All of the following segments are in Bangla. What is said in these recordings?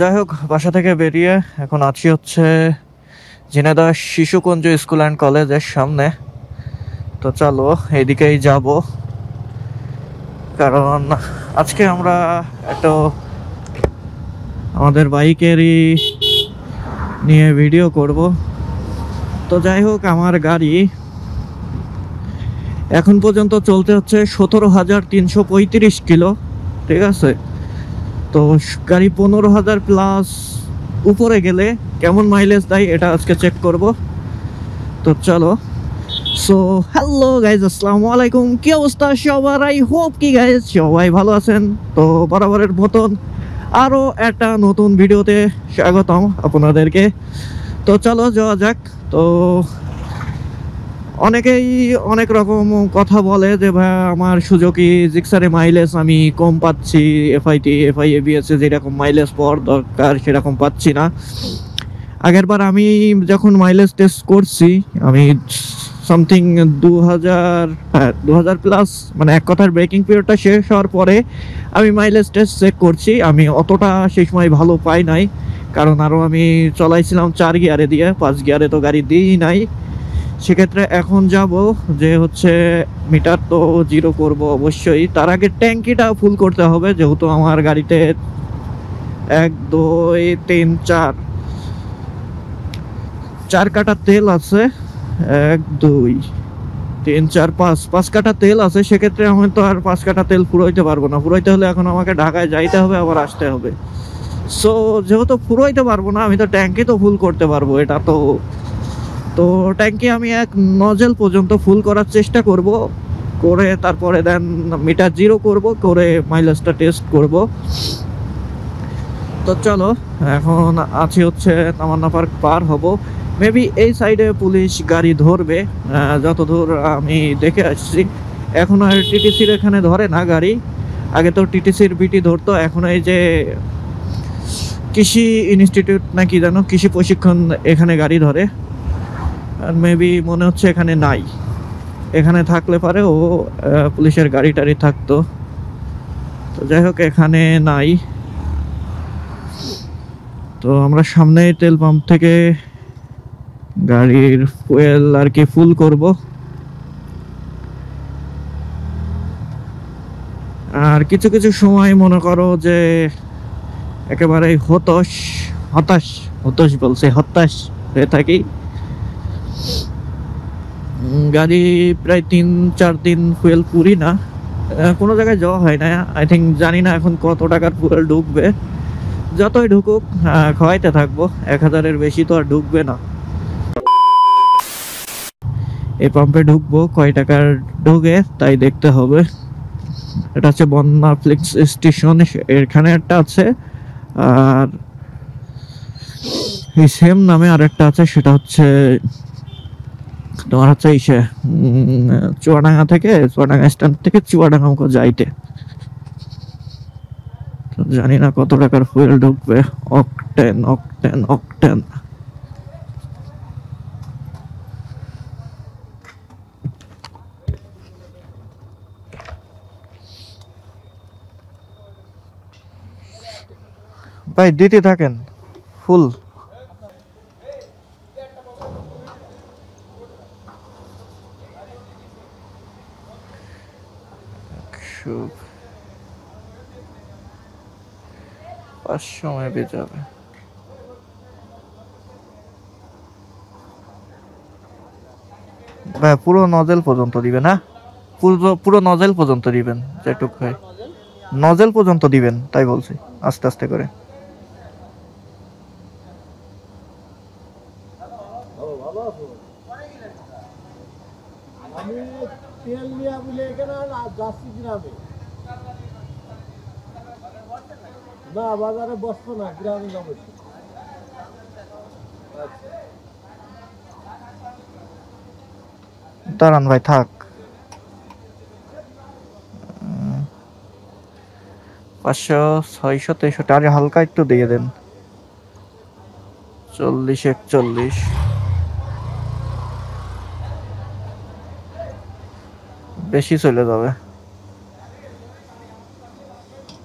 যাই হোক, বাসা থেকে বেরিয়ে এখন আছি হচ্ছে ঝিনাইদহ শিশুকুঞ্জ স্কুল অ্যান্ড কলেজের সামনে। তো চলো এদিকেই যাব, কারণ আজকে আমরা একটা আমাদের বাইকেরই নিয়ে ভিডিও করব। তো যাই হোক, আমার গাড়ি এখন পর্যন্ত চলতে হচ্ছে 17,335 কিলো, ঠিক আছে। তো গাড়ি 15,000 প্লাস উপরে গেলে কেমন মাইলেজ দেয় এটা আজকে চেক করব। তো চলো। সো হ্যালো গাইজ, আসসালামু আলাইকুম। কি অবস্থা সবার? আই হোপ কি গাইজ সবাই ভালো আছেন। তো বরাবরের মতন আরও একটা নতুন ভিডিওতে স্বাগতম আপনাদেরকে। তো চলো যাওয়া যাক। তো অনেকেই অনেক রকম কথা বলে যে ভাই আমার সুজুকি জিক্সারে মাইলেজ আমি কম পাচ্ছি, এফআই এবিএসে যেরকম মাইলেজ পাওয়ার দরকার সেরকম পাচ্ছি না। আগেরবার আমি যখন মাইলেজ টেস্ট করছি, আমি সামথিং 2000 প্লাস, মানে এক কথার ব্রেকিং পিরিয়ডটা শেষ হওয়ার পরে আমি মাইলেজ টেস্ট চেক করছি। আমি অতটা সেই সময় ভালো পাই নাই, কারণ আরও আমি চলাইছিলাম 4 গিয়ারে দিয়ে, 5 গিয়ারে তো গাড়ি দিই নাই। সেক্ষেত্রে এখন যাব যে হচ্ছে মিটার তো জিরো করব অবশ্যই, তার আগে ট্যাঙ্কিটা ফুল করতে হবে, যেহেতু আমার গাড়িতে 1 2 3 4 কাটা তেল আছে। 1 2 3 4 5 কাটা তেল আছে। সেক্ষেত্রে আমি তো আর 5 কাটা তেল ফুরাইতে পারবো না। ফুরাইতে হলে এখন আমাকে ঢাকায় যাইতে হবে, আবার আসতে হবে। সো যেহেতু ফুরাইতে পারবো না, আমি তো ট্যাঙ্কি তো ফুল করতে পারবো। এটা তো তো ট্যাঙ্কি আমি 1 নজেল পর্যন্ত ফুল করার চেষ্টা করব, করে তারপরে দেন মিটার জিরো করব, করে মাইলেজটা টেস্ট করব। তো চলো, এখন আছি হচ্ছে তামান্না পার্ক পার হব। মেবি এই সাইডে পুলিশ গাড়ি ধরবে, যতদূর আমি দেখে আসছি। এখন আর টিটিসির এখানে ধরে না গাড়ি। আগে তো টিটিসির বিটি ধরতো, এখন এই যে কৃষি ইনস্টিটিউট নাকি জানো, কৃষি প্রশিক্ষণ, এখানে গাড়ি ধরে। আর মেবি মনে হচ্ছে এখানে নাই। এখানে থাকলে পারে ও পুলিশের গাড়ি টাড়ি থাকতো। তো যাই হোক, এখানে নাই। তো আমরা সামনে তেল পাম্প থেকে গাড়ির ফুয়েল আর কি ফুল করব। আর কিছু কিছু সময় মনে করো যে একেবারে হতাশ হতাশ হতাশ হয়ে থাকি। গাড়ি প্রায় 3-4 দিন ফুয়েল পুরি না, কোনো জায়গায় যাওয়া হয় না। আই থিঙ্ক, জানি না এখন কত টাকার ফুয়েল ঢুকবে। যতই ঢুকুক খাওয়াইতে থাকবো, 1000-এর বেশি তো আর ঢুকবে না। এই পাম্পে ঢুকবো, কয় টাকার ঢুকে তাই দেখতে হবে। এটা হচ্ছে বন্যা ফ্লিক্স স্টেশন, এখানে একটা আছে। আর এই সেম নামে আরেকটা আছে, সেটা হচ্ছে তোমার হচ্ছে ইসে চুয়াডাঙ্গা স্ট্যান্ড থেকে চুয়াডাঙ্গা যাইতে। জানি না কত টাকার ফুয়েল ঢুকবে। Octane octane octane. ভাই দিতে থাকেন ফুল। সময় বেঁচে যাবে। ভাই পুরো নজেল পর্যন্ত দিবেন, হ্যাঁ পুরো নজেল পর্যন্ত দিবেন, যেটুক হয় নজেল পর্যন্ত দিবেন, তাই বলছি, আস্তে আস্তে করে। আমি তেল নিয়ে বলে এখানে যাচ্ছি গ্রামে, না বাজারে বসবো না, গ্রামে যাবো। দাঁড়ান ভাই, থাক। 500 600 63, আরে হালকা একটু দিয়ে দেন। 40 41 বেশি চলে যাবে।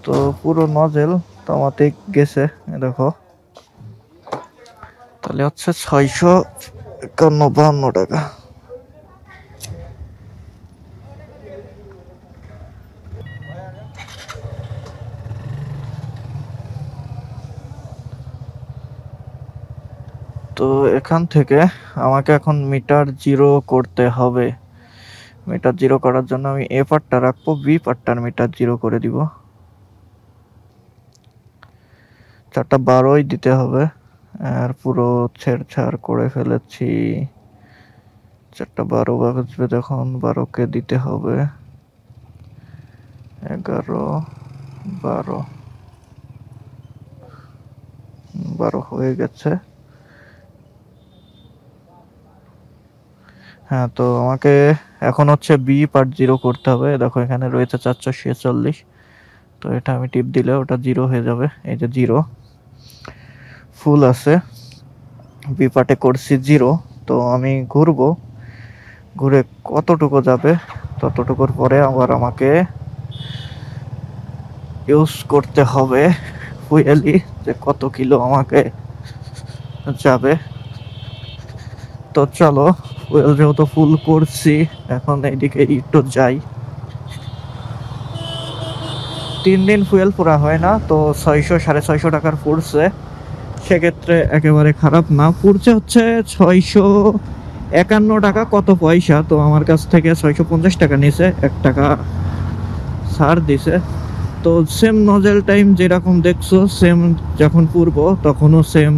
তো পুরো নজেল তামাতিক গেছে, দেখো তাহলে হচ্ছে 651 টাকা। তো এখান থেকে আমাকে এখন মিটার জিরো করতে হবে। মিটার জিরো করার জন্য আমি এ পার্টটা রাখবো, বি পার্টটার মিটার জিরো করে দিব। 4টা 12ই দিতে হবে, আর পুরো ছেড়ছাড় করে ফেলেছি। 4টা 12 বাজবে, তখন 12কে দিতে হবে 11 12 12 হয়ে গেছে। হ্যাঁ, তো আমাকে এখন হচ্ছে বি পার্ট জিরো করতে হবে। দেখো এখানে রয়েছে 446, তো এটা আমি টিপ দিলে ওটা জিরো হয়ে যাবে। এই যে জিরো ফুল আছে, বি পার্টে করছি জিরো। তো আমি ঘুরবো, ঘুরে কতটুকু যাবে ততটুকুর পরে আবার আমাকে ইউজ করতে হবে ফুয়েলি, যে কত কিলো আমাকে যাবে। তো চলো, ফুয়েল যেহেতু ফুল করছি, এখন এইদিকে একটু যাই। 3 দিন ফুয়েল পুরা হয় না, তো 600 সাড়ে 600 টাকার পড়ছে। সেক্ষেত্রে একেবারে খারাপ না। পড়ছে হচ্ছে 651 টাকা কত পয়সা। তো আমার কাছ থেকে 650 টাকা নিছে, 1 টাকা ছাড় দিছে। তো সেম নজেল টাইম যেরকম দেখছো, সেম যখন পুরবো তখনও সেম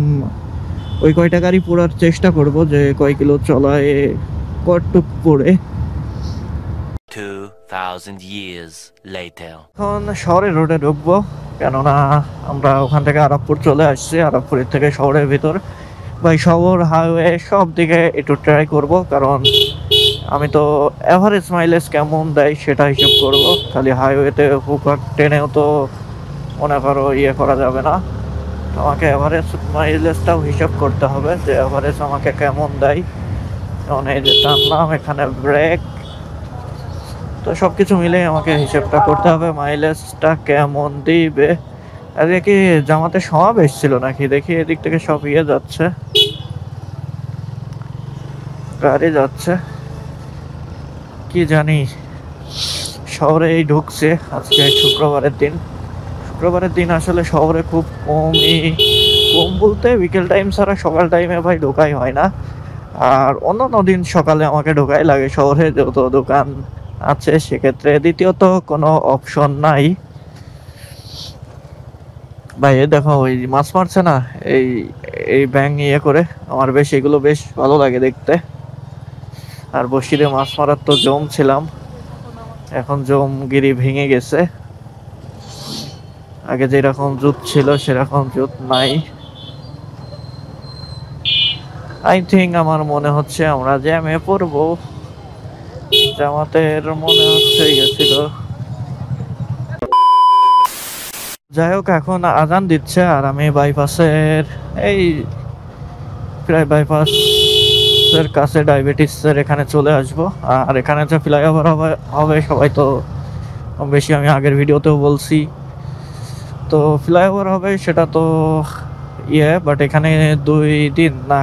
ওই কয় টাকারই পুরার চেষ্টা করব, যে কয় কিলো চলায় কতটুক পড়ে। 2000 years later. এখন শহরের রোডে ঢুকবো, কেননা আমরা ওখান থেকে আরবপুর চলে আসছি। আরবপুরের থেকে শহরের ভিতর ভাই, শহর হাইওয়ে সব দিকে একটু ট্রাই করব, কারণ আমি তো এভারেজ মাইলেজ কেমন দেয় সেটা হিসেব করব। খালি হাইওয়েতে হুকহাক টেনেও তো মনে করো ইয়ে করা যাবে না। তো আমাকে এভারেজ মাইলেজটাও হিসাব করতে হবে, যে এভারেজ আমাকে কেমন দেয়। যেমন এই যে টানলাম, এখানে ব্রেক, তো সব কিছু মিলে আমাকে হিসেবটা করতে হবে মাইলেজটা কেমন দিবে। আর কি জামাতে সমাবেশ ছিল নাকি, দেখি এদিক থেকে সব ইয়ে যাচ্ছে, গাড়ি যাচ্ছে, কি জানি। শহরে এই ঢুকছে আজকে শুক্রবারের দিন। শুক্রবারের দিন আসলে শহরে খুব কম বলতে বিকেল টাইম ছাড়া সকাল টাইমে ভাই ঢোকাই হয় না। আর অন্যান্য দিন সকালে আমাকে ঢোকাই লাগে শহরে, যেহেতু দোকান আছে সেক্ষেত্রে। দ্বিতীয়ত কোনো অপশন নাই ভাই। এই দেখো ওই মাছ মারছে না, এই এই ব্যাং ইয়ে করে, আমার বেশ এগুলো বেশ ভালো লাগে দেখতে। আর বসিরে মাছ মারার তো জম ছিলাম, এখন জমগিরি ভেঙে গেছে। আগে যেরকম জুত ছিল সেরকম জুত নাই। আই থিঙ্ক, আমার মনে হচ্ছে আমরা জ্যামে পড়বো। জামাতের মনে হচ্ছে গেছিল। যাই হোক, এখন আজান দিচ্ছে আর আমি বাইপাসের এই প্রায় বাইপাসের কাছে ডায়াবেটিসের এখানে চলে আসবো। আর এখানে যে ফ্লাইওভার হবে সবাই তো বেশি, আমি আগের ভিডিওতেও বলছি। তো ফ্লাইওভার হবে সেটা তো ইয়ে, বাট এখানে 2 দিন না,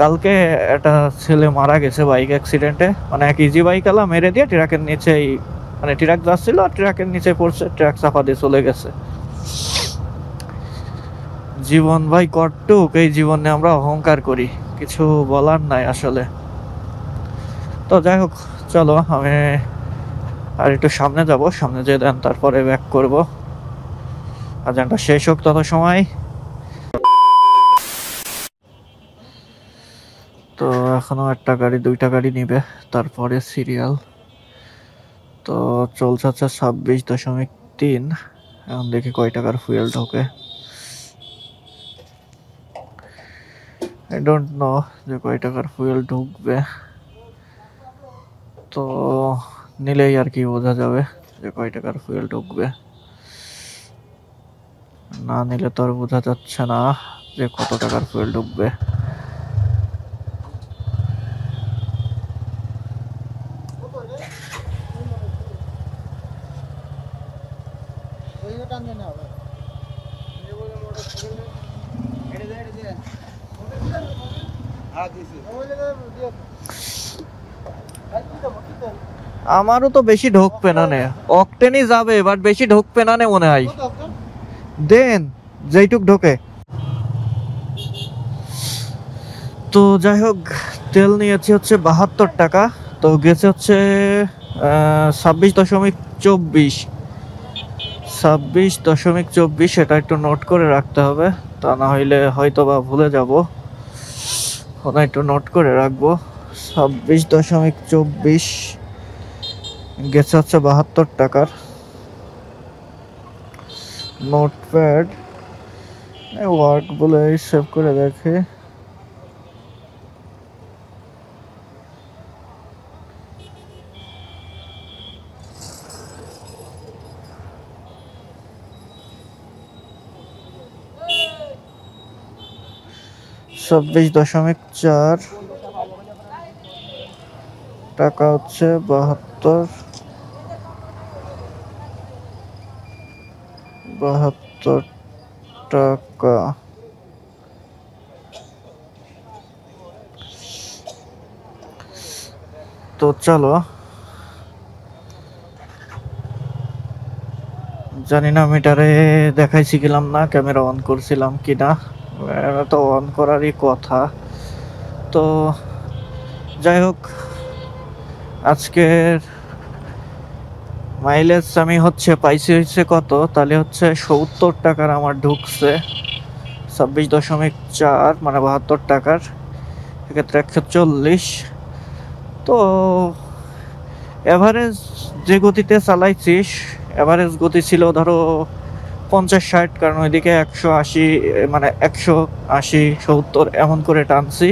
কালকে একটা ছেলে মারা গেছে বাইক অ্যাক্সিডেন্টে। মানে এক ইজি বাইক আলা মেরে দিয়ে ট্রাকের নিচেই, মানে ট্রাক যাচ্ছিল আর ট্রাকের নিচে পড়ছে, ট্রাক চাপা দিয়ে চলে গেছে। জীবন ভাই কটুক, এই জীবনে আমরা অহংকার করি, কিছু বলার নাই আসলে। তো যাই হোক, চলো আমি আর একটু সামনে যাব, সামনে যেয়ে দেন তারপরে ব্যাক করব। আজানটা শেষ হোক তত সময়। তো এখনো 1টা গাড়ি 2টা গাড়ি নিবে, তারপরে সিরিয়াল। তো চলছে হচ্ছে 26.3। এখন দেখি কয় টাকার ফুয়েল ঢোকে। আই ডোন্ট নো যে কয় টাকার ফুয়েল ঢুকবে, তো নিলেই আর কি বোঝা যাবে যে কয় টাকার ফুয়েল ঢুকবে। না নিলে তো আর বোঝা যাচ্ছে না যে কত টাকার ফুয়েল ঢুকবে। আমারও তো বেশি ঢোকবে না নে, অকটেনই যাবে বাট বেশি ঢোকবে না নে মনে হয়। দেন যেইটুক ঢোকে। তো যাই হোক, তেল নিয়েছি হচ্ছে 72 টাকা, তো গেছে হচ্ছে 26.24, 26.24। এটা একটু নোট করে রাখতে হবে, তা না হইলে হয়তো বা ভুলে যাব। ওটা একটু নোট করে রাখবো। 26.24 গেছে হচ্ছে 72 টাকার। নোটপ্যাড ওয়ার্ক বলে সেভ করে দেখে। $26.4 টাকা হচ্ছে 72 টাকা। তো চলো, জানি না মিটারে দেখাইছি গেলাম না, ক্যামেরা অন করছিলাম কিনা, তো অন করারই কথা। তো যাই হোক, আজকের মাইলেজ আমি হচ্ছে পাইছি হচ্ছে কত, তাহলে হচ্ছে 70 টাকার আমার ঢুকছে। 26.4 মানে 72 টাকার, এক্ষেত্রে 140। তো এভারেজ যে গতিতে চালাইছিস, এভারেজ গতি ছিল ধরো 50-60, কারণ ওইদিকে 180 মানে 180-70 এমন করে টানছি।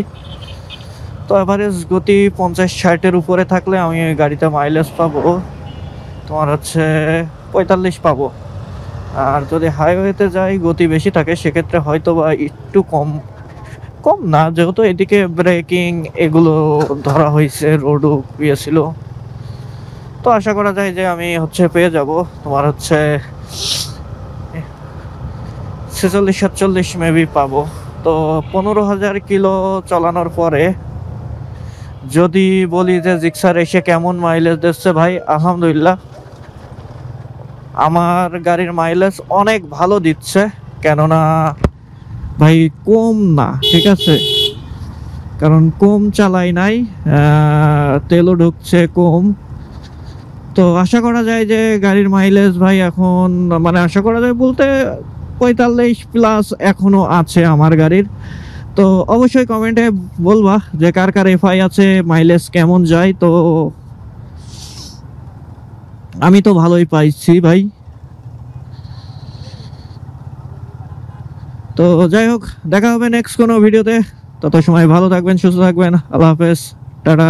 তো এভারেজ গতি 50-60-এর উপরে থাকলে আমি ওই গাড়িতে মাইলেজ পাবো তোমার হচ্ছে 45 পাবো। আর যদি হাইওয়েতে যাই, গতি বেশি থাকে, সেক্ষেত্রে হয়তো বা একটু কম না, যেহেতু এদিকে ব্রেকিং এগুলো ধরা হয়েছে, রোডও ছিল। তো আশা করা যায় যে আমি হচ্ছে পেয়ে যাব তোমার হচ্ছে 46-47 মেবি পাবো। তো 15,000 কিলো চালানোর পরে যদি বলি যে জিক্সার এসে কেমন মাইলেজ দিচ্ছে, ভাই আলহামদুলিল্লাহ আমার গাড়ির মাইলেজ অনেক ভালো দিচ্ছে। কেননা ভাই কম না, ঠিক আছে, কারণ কম চালাই নাই, তেলও ঢুকছে কম। তো আশা করা যায় যে গাড়ির মাইলেজ ভাই এখন, মানে আশা করা যায় বলতে 45+ এখনো আছে আমার গাড়ির। তো অবশ্যই কমেন্টে বলবা যে কার কার এফআই আছে, মাইলেজ কেমন যায়। তো আমি তো ভালোই পাইছি ভাই। তো যাই হোক, দেখা হবে নেক্সট কোনো ভিডিওতে। তত সময় ভালো থাকবেন, সুস্থ থাকবেন। আল্লাহ হাফেজ, টাটা।